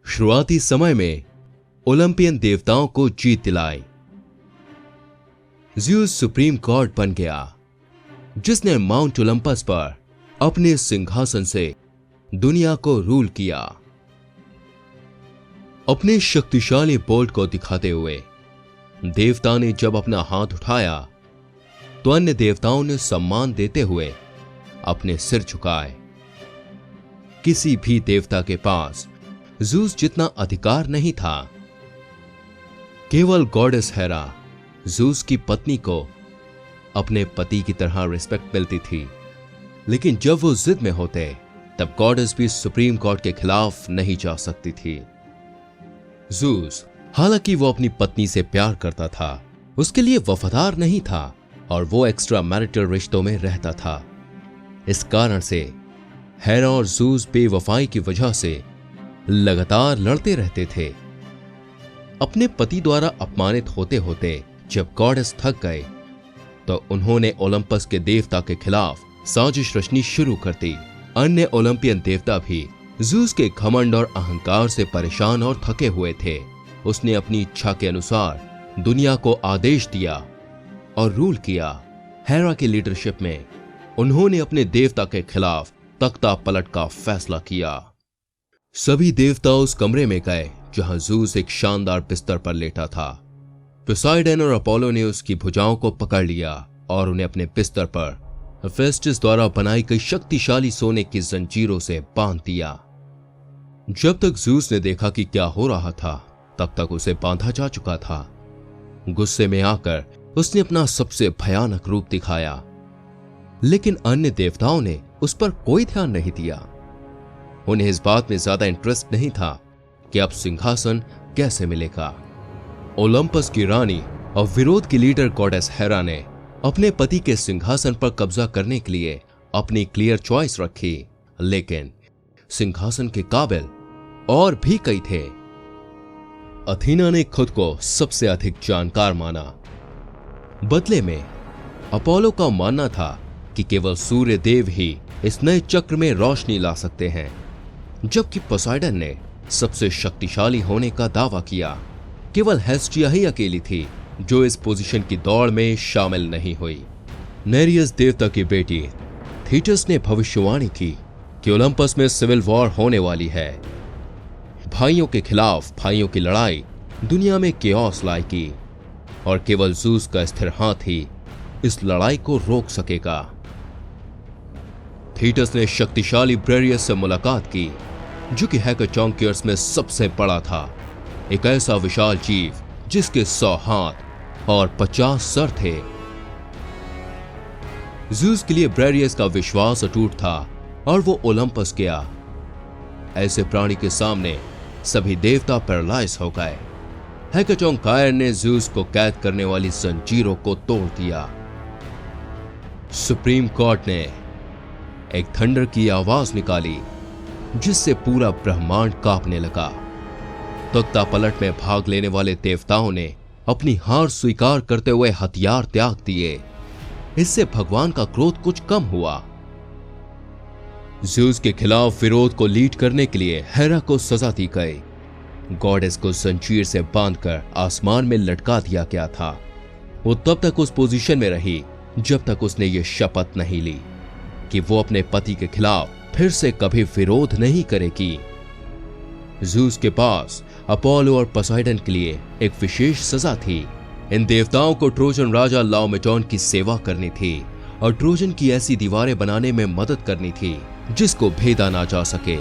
शुरुआती समय में ओलंपियन देवताओं को जीत दिलाई। ज़्यूस सुप्रीम गॉड बन गया, जिसने माउंट ओलंपस पर अपने सिंहासन से दुनिया को रूल किया। अपने शक्तिशाली बोल्ट को दिखाते हुए देवता ने जब अपना हाथ उठाया तो अन्य देवताओं ने सम्मान देते हुए अपने सिर झुकाए। किसी भी देवता के पास ज़्यूस जितना अधिकार नहीं था। केवल गॉडेस हेरा, ज़्यूस की पत्नी को अपने पति की तरह रिस्पेक्ट मिलती थी, लेकिन जब वो जिद में होते तब गॉडेस भी सुप्रीम गॉड के खिलाफ नहीं जा सकती थी। ज़्यूस, हालांकि वो अपनी पत्नी से प्यार करता था, उसके लिए वफादार नहीं था और वो एक्स्ट्रा मैरिटल रिश्तों में रहता था। इस कारण से हेरा और ज़्यूस बेवफाई की वजह से लगातार लड़ते रहते थे। अपने पति द्वारा अपमानित होते होते जब गॉडेस थक गए तो उन्होंने ओलंपस के देवता के खिलाफ साजिश रचनी शुरू कर दी। अन्य ओलंपियन देवता भी ज़्यूस के घमंड और अहंकार से परेशान और थके हुए थे। उसने अपनी इच्छा के अनुसार दुनिया को आदेश दिया और रूल किया। हेरा की लीडरशिप में उन्होंने अपने देवता के खिलाफ तख्ता पलट का फैसला किया। सभी देवता उस कमरे में गए जहां ज़्यूस एक शानदार बिस्तर पर लेटा था। पोसाइडन और अपोलो ने उसकी भुजाओं को पकड़ लिया और उन्हें अपने बिस्तर पर हेफेस्टस द्वारा बनाई गई शक्तिशाली सोने की जंजीरों से बांध दिया। जब तक ज़्यूस ने देखा कि क्या हो रहा था, तब तक उसे बांधा जा चुका था। गुस्से में आकर उसने अपना सबसे भयानक रूप दिखाया, लेकिन अन्य देवताओं ने उस पर कोई ध्यान नहीं दिया। उन्हें इस बात में ज्यादा इंटरेस्ट नहीं था कि अब सिंहासन कैसे मिलेगा। ओलंपस की रानी और विरोध की लीडर गॉडेस हेरा ने अपने पति के सिंहासन पर कब्जा करने के लिए अपनी क्लियर चॉइस रखी, लेकिन सिंहासन के काबिल और भी कई थे। अथीना ने खुद को सबसे अधिक जानकार माना। बदले में अपोलो का मानना था कि केवल सूर्य देव ही इस नए चक्र में रोशनी ला सकते हैं, जबकि पोसाइडन ने सबसे शक्तिशाली होने का दावा किया। केवल हेस्टिया ही अकेली थी जो इस पोजीशन की दौड़ में शामिल नहीं हुई। नेरियस देवता की बेटी थीटस ने भविष्यवाणी की कि ओलंपस में सिविल वॉर होने वाली है। भाइयों के खिलाफ भाइयों की लड़ाई दुनिया में केओस लाएगी और केवल ज़्यूस का स्थिर हाथ ही इस लड़ाई को रोक सकेगा। थीटस ने शक्तिशाली ब्रेरियस से मुलाकात की, जो कि हेकेचोंकियर्स में सबसे बड़ा था। एक ऐसा विशाल जीव जिसके 100 हाथ और 50 सर थे। ज़्यूस के लिए ब्रेरियस का विश्वास अटूट था और वो ओलंपस गया। ऐसे प्राणी के सामने सभी देवता पैरालाइज हो गए। हेकेचोंकायर ने ज़्यूस को कैद करने वाली जंजीरों को तोड़ दिया। सुप्रीम कोर्ट ने एक थंडर की आवाज निकाली, जिससे पूरा ब्रह्मांड कांपने लगा। तख्ता पलट में भाग लेने वाले देवताओं ने अपनी हार स्वीकार करते हुए हथियार त्याग दिए। इससे भगवान का क्रोध कुछ कम हुआ। ज़्यूस के खिलाफ विरोध को लीड करने के लिए हेरा को सजा दी गई। गॉडेस को जंजीर से बांधकर आसमान में लटका दिया गया था। वो तब तक उस पोजीशन में रही जब तक उसने ये शपथ नहीं ली कि वो अपने पति के खिलाफ फिर से कभी विरोध नहीं करेगी। ज़्यूस के पास अपोलो और पोसाइडन के लिए एक विशेष सजा थी। इन देवताओं को ट्रोजन राजा लाओमेटोन की सेवा करनी थी और ट्रोजन की ऐसी दीवारें बनाने में मदद करनी थी जिसको भेदा ना जा सके।